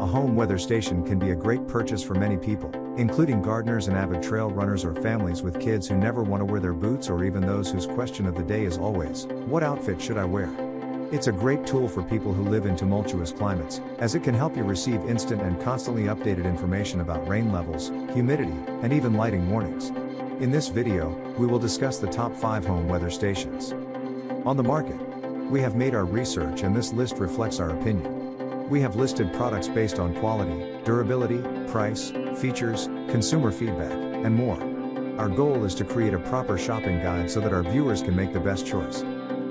home weather station can be a great purchase for many people, including gardeners and avid trail runners or families with kids who never want to wear their boots, or even those whose question of the day is always, what outfit should I wear? It's a great tool for people who live in tumultuous climates, as it can help you receive instant and constantly updated information about rain levels, humidity, and even lighting warnings. In this video, we will discuss the top 5 home weather stations on the market. We have made our research and this list reflects our opinion. We have listed products based on quality, durability, price, features, consumer feedback, and more. Our goal is to create a proper shopping guide so that our viewers can make the best choice.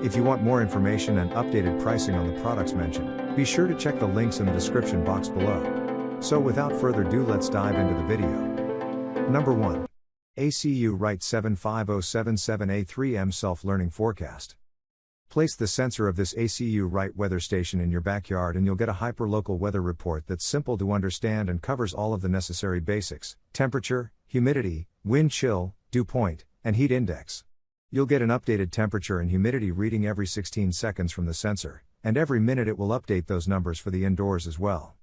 If you want more information and updated pricing on the products mentioned, be sure to check the links in the description box below. So without further ado, let's dive into the video. Number 1. ACU Right 75077A3M Self-Learning Forecast. Place the sensor of this ACU Right weather station in your backyard and you'll get a hyper-local weather report that's simple to understand and covers all of the necessary basics: temperature, humidity, wind chill, dew point, and heat index. You'll get an updated temperature and humidity reading every 16 seconds from the sensor, and every minute it will update those numbers for the indoors as well.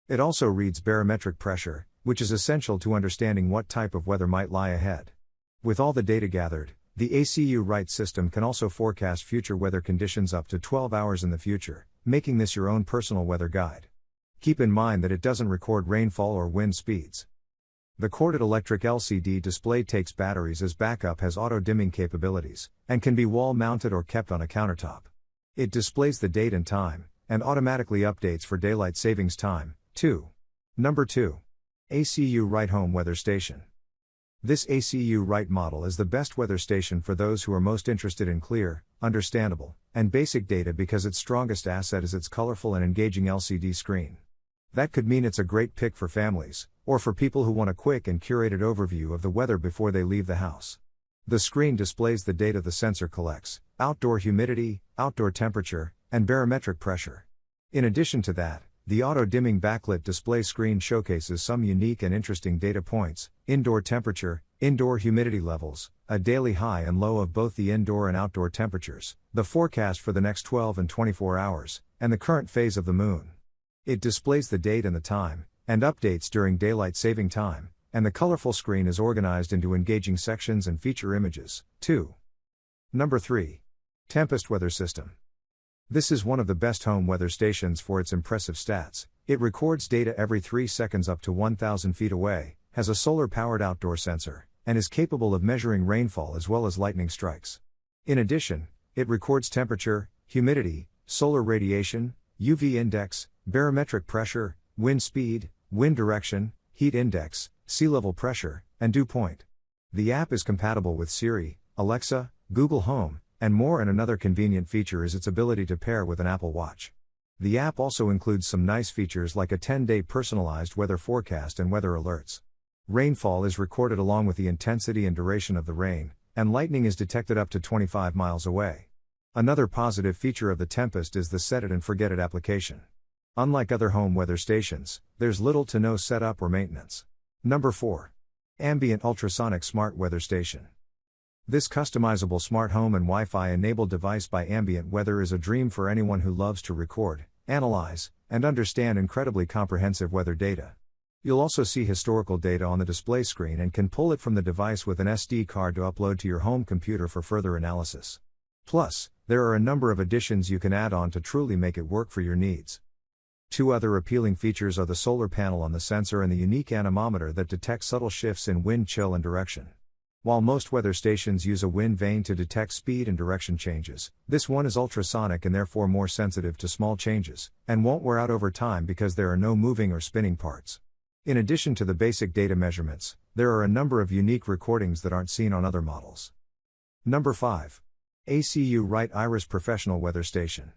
It also reads barometric pressure, which is essential to understanding what type of weather might lie ahead. With all the data gathered, the ACU Right system can also forecast future weather conditions up to 12 hours in the future, making this your own personal weather guide. Keep in mind that it doesn't record rainfall or wind speeds. The corded electric LCD display takes batteries as backup, has auto-dimming capabilities, and can be wall-mounted or kept on a countertop. It displays the date and time, and automatically updates for daylight savings time, too. Number 2. ACU Right Home Weather Station. This ACU Right model is the best weather station for those who are most interested in clear, understandable, and basic data because its strongest asset is its colorful and engaging LCD screen. That could mean it's a great pick for families, or for people who want a quick and curated overview of the weather before they leave the house. The screen displays the data the sensor collects: outdoor humidity, outdoor temperature, and barometric pressure. In addition to that, the auto-dimming backlit display screen showcases some unique and interesting data points: indoor temperature, indoor humidity levels, a daily high and low of both the indoor and outdoor temperatures, the forecast for the next 12 and 24 hours, and the current phase of the moon. It displays the date and the time, and updates during daylight saving time, and the colorful screen is organized into engaging sections and feature images, too. Number 3. Tempest Weather System. This is one of the best home weather stations for its impressive stats. It records data every 3 seconds up to 1,000 feet away, has a solar-powered outdoor sensor, and is capable of measuring rainfall as well as lightning strikes. In addition, it records temperature, humidity, solar radiation, UV index, barometric pressure, wind speed, wind direction, heat index, sea level pressure, and dew point. The app is compatible with Siri, Alexa, Google Home, and more, and another convenient feature is its ability to pair with an Apple Watch. The app also includes some nice features like a 10-day personalized weather forecast and weather alerts. Rainfall is recorded along with the intensity and duration of the rain, and lightning is detected up to 25 miles away. Another positive feature of the Tempest is the Set It and Forget It application. Unlike other home weather stations, there's little to no setup or maintenance. Number 4. Ambient Ultrasonic Smart Weather Station. This customizable smart home and Wi-Fi enabled device by Ambient Weather is a dream for anyone who loves to record, analyze, and understand incredibly comprehensive weather data. You'll also see historical data on the display screen and can pull it from the device with an SD card to upload to your home computer for further analysis. Plus, there are a number of additions you can add on to truly make it work for your needs. 2 other appealing features are the solar panel on the sensor and the unique anemometer that detects subtle shifts in wind chill and direction. While most weather stations use a wind vane to detect speed and direction changes, this one is ultrasonic and therefore more sensitive to small changes, and won't wear out over time because there are no moving or spinning parts. In addition to the basic data measurements, there are a number of unique recordings that aren't seen on other models. Number 5. ACU Right Iris Professional Weather Station.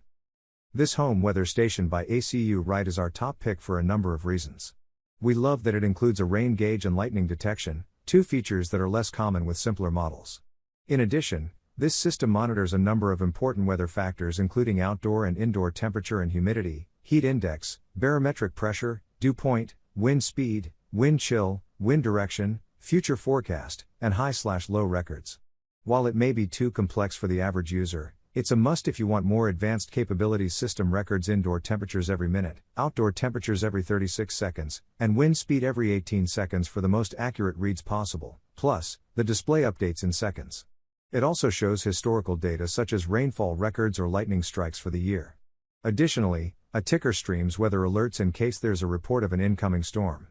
This home weather station by ACU Right is our top pick for a number of reasons. We love that it includes a rain gauge and lightning detection, 2 features that are less common with simpler models. In addition, this system monitors a number of important weather factors including outdoor and indoor temperature and humidity, heat index, barometric pressure, dew point, wind speed, wind chill, wind direction, future forecast, and high/low records. While it may be too complex for the average user, It's a must if you want more advanced capabilities. System records indoor temperatures every minute, outdoor temperatures every 36 seconds, and wind speed every 18 seconds for the most accurate reads possible. Plus, the display updates in seconds. It also shows historical data such as rainfall records or lightning strikes for the year. Additionally, a ticker streams weather alerts in case there's a report of an incoming storm.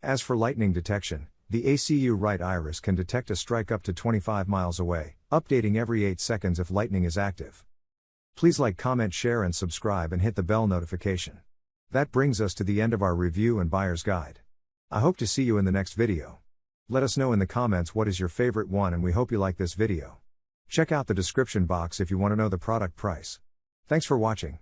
As for lightning detection, the ACU right iris can detect a strike up to 25 miles away, updating every 8 seconds if lightning is active. Please like, comment, share and subscribe and hit the bell notification. That brings us to the end of our review and buyer's guide. I hope to see you in the next video. Let us know in the comments what is your favorite one, and we hope you like this video. Check out the description box if you want to know the product price. Thanks for watching.